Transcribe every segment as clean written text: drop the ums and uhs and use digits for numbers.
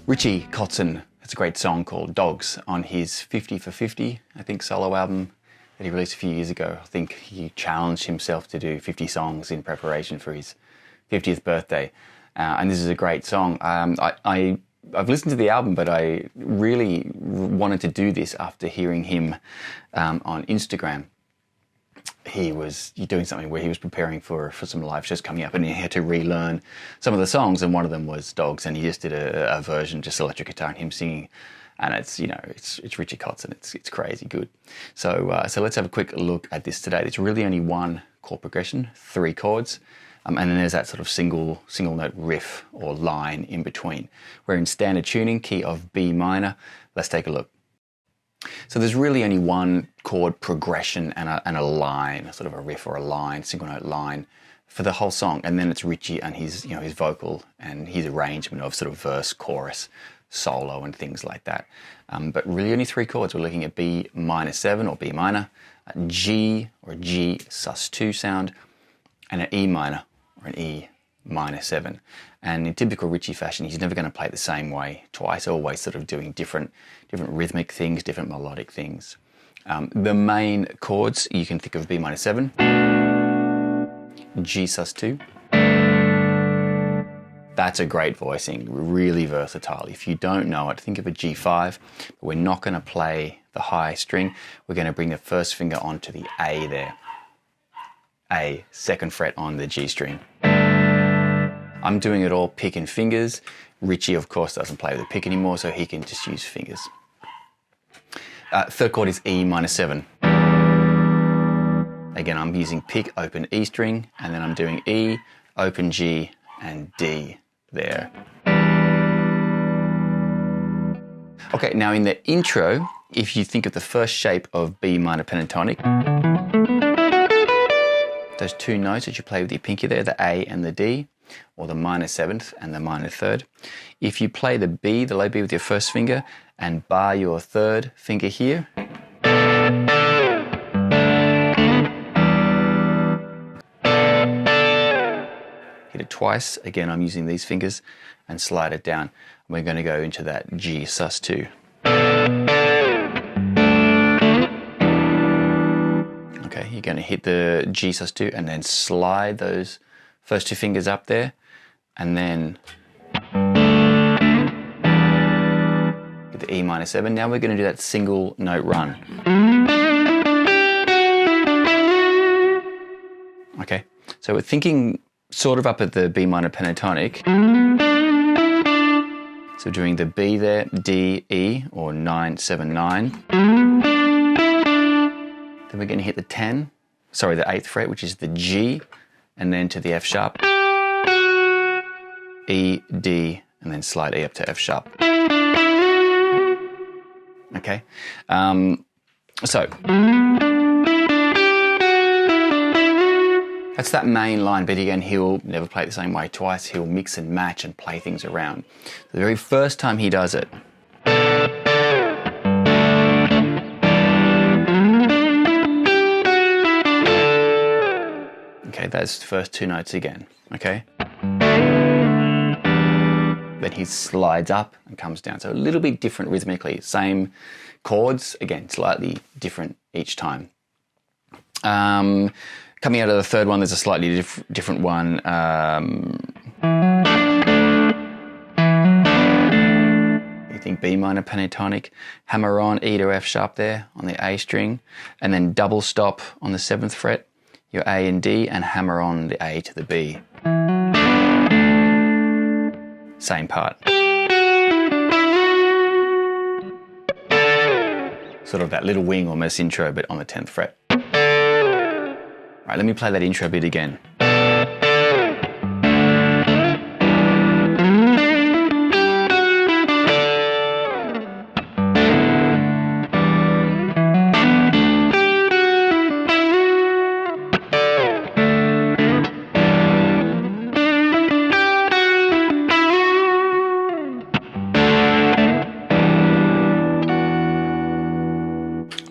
Richie Kotzen has a great song called Dogs on his 50 for 50, I think, solo album that he released a few years ago. I think he challenged himself to do 50 songs in preparation for his 50th birthday. And this is a great song. I've listened to the album, but I really wanted to do this after hearing him on Instagram. He was doing something where he was preparing for some live shows coming up, and he had to relearn some of the songs, and one of them was Dogs, and he just did a version, just electric guitar and him singing, and it's Richie Kotzen. It's crazy good. So let's have a quick look at this today. There's really only one chord progression, 3 chords, and then there's that sort of single note riff or line in between. We're in standard tuning, key of B minor. Let's take a look. So there's really only one chord progression and a line, sort of a riff or a line, single note line for the whole song. And then it's Richie and his vocal and his arrangement of sort of verse, chorus, solo and things like that. But really only 3 chords. We're looking at B minor 7 or B minor, G or G sus2 sound, and an E minor or an E minor 7. And in typical Richie fashion, he's never going to play it the same way twice, always sort of doing different rhythmic things, different melodic things. The main chords, you can think of B minor 7, G sus2. That's a great voicing, really versatile. If you don't know it, think of a G5, but we're not going to play the high string. We're going to bring the first finger onto the A there. A, 2nd fret on the G string. I'm doing it all pick and fingers. Richie, of course, doesn't play with the pick anymore, so he can just use fingers. 3rd chord is E minor 7. Again, I'm using pick, open E string, and then I'm doing E, open G, and D there. Okay, now in the intro, if you think of the first shape of B minor pentatonic, those 2 notes that you play with your pinky there, the A and the D, or the minor 7th and the minor 3rd. If you play the B, the low B with your first finger, and bar your 3rd finger here, hit it twice. Again, I'm using these fingers, and slide it down. We're going to go into that G sus2. Okay, you're going to hit the G sus2 and then slide those first 2 fingers up there, and then hit the E minor 7. Now we're going to do that single note run. Okay, so we're thinking sort of up at the B minor pentatonic. So doing the B there, D, E, or 9, 7, 9. Then we're going to hit the 8th fret, which is the G, and then to the F sharp, E, D, and then slide E up to F sharp. Okay, so that's that main line, but again, he'll never play it the same way twice. He'll mix and match and play things around. The very first time he does it, okay, that's the first 2 notes again, okay? Then he slides up and comes down. So a little bit different rhythmically. Same chords, again, slightly different each time. Coming out of the 3rd one, there's a slightly different one. You think B minor pentatonic, hammer on E to F sharp there on the A string, and then double stop on the 7th fret, your A and D, and hammer on the A to the B. Same part. Sort of that little wing almost intro, but on the 10th fret. Right, let me play that intro bit again.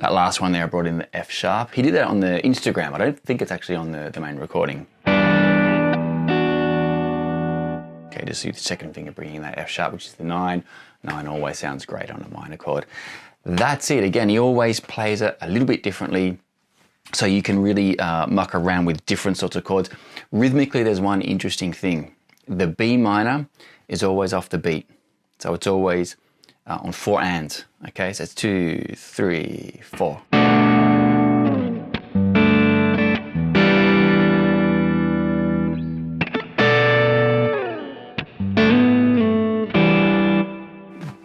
That last one there, I brought in the F sharp. He did that on the Instagram. I don't think it's actually on the main recording. Okay, just do the second finger bringing that F sharp, which is the 9. 9 always sounds great on a minor chord. That's it. Again, he always plays it a little bit differently, so you can really muck around with different sorts of chords. Rhythmically, there's one interesting thing. The B minor is always off the beat. So it's always on 4 ands. Okay, so it's 2, 3, 4.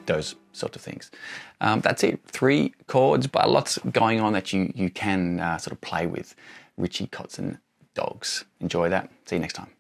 Those sort of things. That's it. 3 chords, but lots going on that you can sort of play with. Richie Kotzen, Dogs. Enjoy that. See you next time.